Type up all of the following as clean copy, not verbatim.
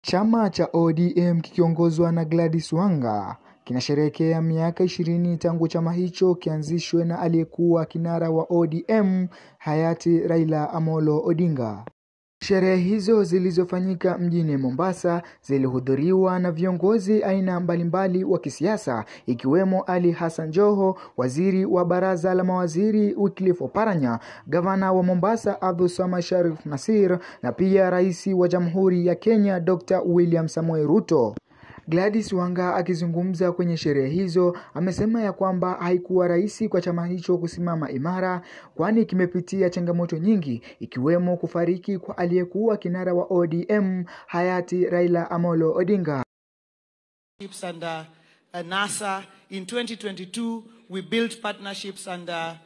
Chama cha ODM kikiongozwa na Gladys Wanga kinasherehekea miaka 20 tangu chama hicho kianzishwe na aliyekuwa kinara wa ODM hayati Raila Amolo Odinga. Sherehe hizo zilizofanyika mjini Mombasa zilihudhuriwa na viongozi aina mbalimbali wa kisiasa ikiwemo Ali Hassan Joho, waziri wa baraza la mawaziri Wycliffe Oparanya, gavana wa Mombasa Abdulswamad Sharif Nassir na pia rais wa Jamhuri ya Kenya Dr. William Samoei Ruto. Gladys Wanga akizungumza kwenye sherehe hizo amesema ya kwamba haikuwa rahisi kwa chama hicho kusimama imara, kwani kimepitia changamoto nyingi ikiwemo kufariki kwa aliyekuwa kinara wa ODM hayati Raila Amolo Odinga. Under NASA in 2022 we built partnerships under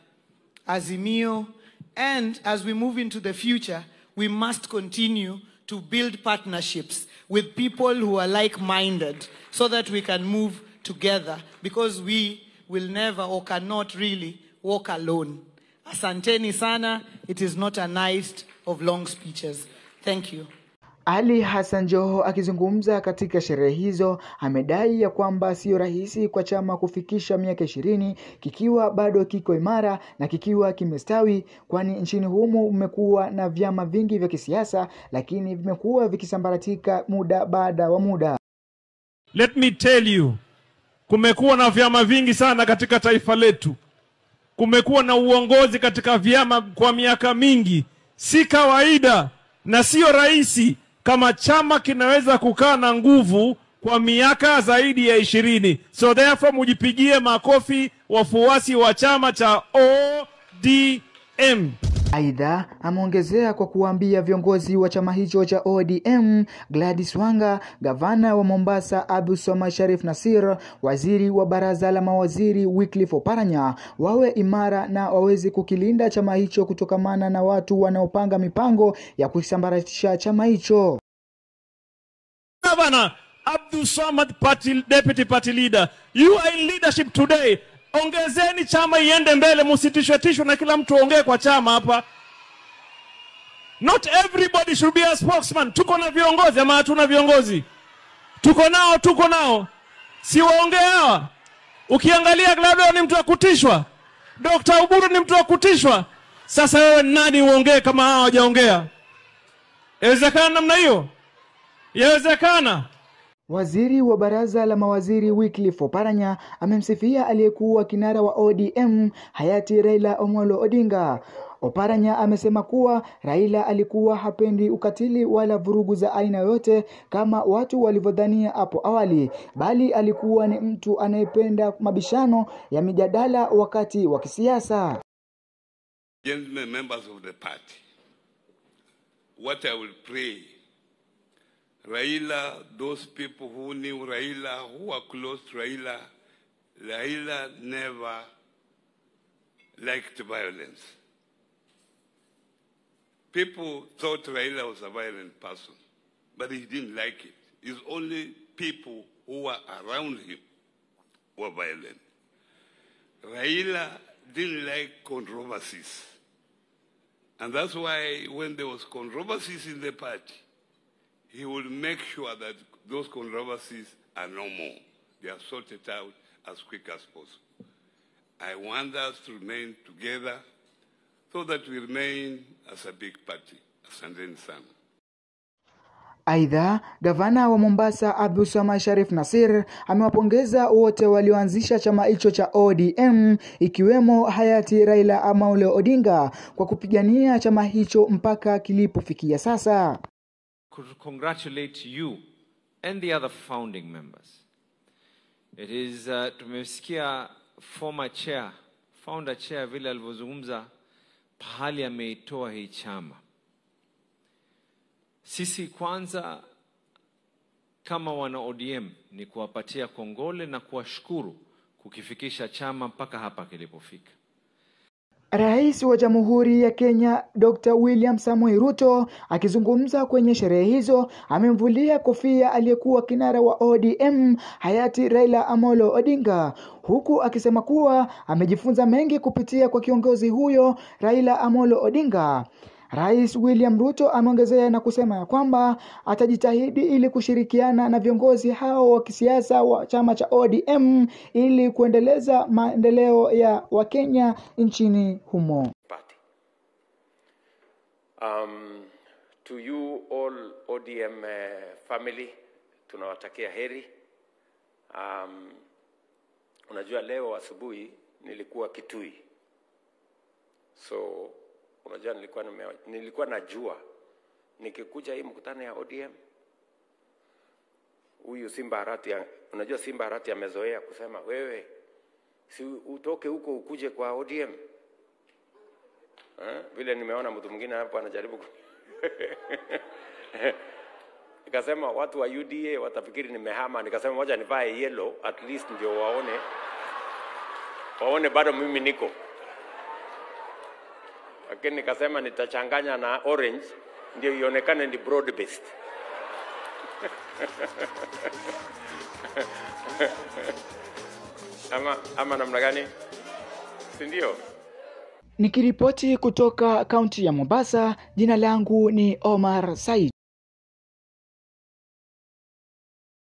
Azimio, and as we move into the future we must continue to build partnerships with people who are like-minded so that we can move together, because we will never or cannot really walk alone. Asanteni sana. It is not a night of long speeches. Thank you. Ali Hassan Joho akizungumza katika sherehe hizo amedai ya kwamba sio rahisi kwa chama kufikisha miaka 20 kikiwa bado kiko imara na kikiwa kimestawi, kwani nchini humu umekuwa na vyama vingi vya kisiasa lakini vimekuwa vikisambaratika muda baada wa muda. Let me tell you, kumekuwa na vyama vingi sana katika taifa letu. Kumekuwa na uongozi katika vyama kwa miaka mingi. Si kawaida na sio rahisi kama chama kinaweza kukaa na nguvu kwa miaka zaidi ya 20. So therefore mujipigie makofi wafuasi wa chama cha ODM. Aidha, ameongezea kwa kuambia viongozi wa chama hicho cha ODM, Gladys Wanga, gavana wa Mombasa Abdulswamad Sharif Nassir, waziri wa baraza la mawaziri Wycliffe Oparanya, wawe imara na waweze kukilinda chama hicho kutokamana na watu wanaopanga mipango ya kusambaratisha chama hicho. Governor Abdulswamad Deputy Party Leader, you are in leadership today. Ongezeni chama iende mbele, musitishwe na kila mtu ongee kwa chama hapa. Not everybody should be a spokesman. Tuko na viongozi ama hatuna viongozi? Tuko nao. Si waongee hawa. Ukiangalia Gladys ni mtu wa kutishwa. Dr. Uburu ni mtu wa kutishwa. Sasa wewe nani uongee kama hawa hawajaongea? Yawezekana namna hiyo? Yawezekana? Waziri wa baraza la mawaziri Wycliffe Oparanya amemsifia aliyekuwa kinara wa ODM hayati Raila Amolo Odinga. Oparanya amesema kuwa Raila alikuwa hapendi ukatili wala vurugu za aina yote kama watu walivyodhania hapo awali, bali alikuwa ni mtu anayependa mabishano ya mijadala wakati wa kisiasa. Gentlemen, members of the party, what I will pray, Raila, those people who knew Raila, who are close to Raila, Raila never liked violence. People thought Raila was a violent person, but he didn't like it. It's only people who were around him who were violent. Raila didn't like controversies. And that's why when there was controversies in the party, he will make sure that those controversies are no more. They are sorted out as quick as possible. I want us to remain together so that we remain as a big party. Asanteni sana. Aidha, gavana wa Mombasa Abdulswamad Sharif Nassir amewapongeza wote walioanzisha chama hicho cha ODM ikiwemo hayati Raila Amolo Odinga kwa kupigania chama hicho mpaka kilipofikia sasa. Congratulate you and the other founding members. It is tumesikia founder chair vile alivyozungumza pahali ameitoa hii chama. Sisi kwanza kama wana ODM ni kuwapatia kongole na kuwashukuru kukifikisha chama mpaka hapa kilipofika. Rais wa Jamhuri ya Kenya Dr. William Samoei Ruto akizungumza kwenye sherehe hizo amemvulia kofia aliyekuwa kinara wa ODM hayati Raila Amolo Odinga, huku akisema kuwa amejifunza mengi kupitia kwa kiongozi huyo Raila Amolo Odinga. Rais William Ruto ameongezea na kusema ya kwamba atajitahidi ili kushirikiana na viongozi hao wa kisiasa wa chama cha ODM ili kuendeleza maendeleo ya Wakenya nchini humo. To you all ODM family, tunawatakia heri. Unajua leo asubuhi nilikuwa Kitui. So unajua nilikuwa najua nikikuja hii mkutano ya ODM, huyu Simba Arati, unajua Simba Arati amezoea kusema wewe si utoke huko ukuje kwa ODM. Vile nimeona mtu mwingine hapo anajaribu nikasema watu wa UDA watafikiri nimehama, nikasema moja nivae yellow at least ndio waone bado mimi niko. Lakini nikasema nitachanganya na orange ndio ionekane ni broad based. ama namna gani? Si ndio? Nikiripoti kutoka kaunti ya Mombasa, jina langu ni Omar Said.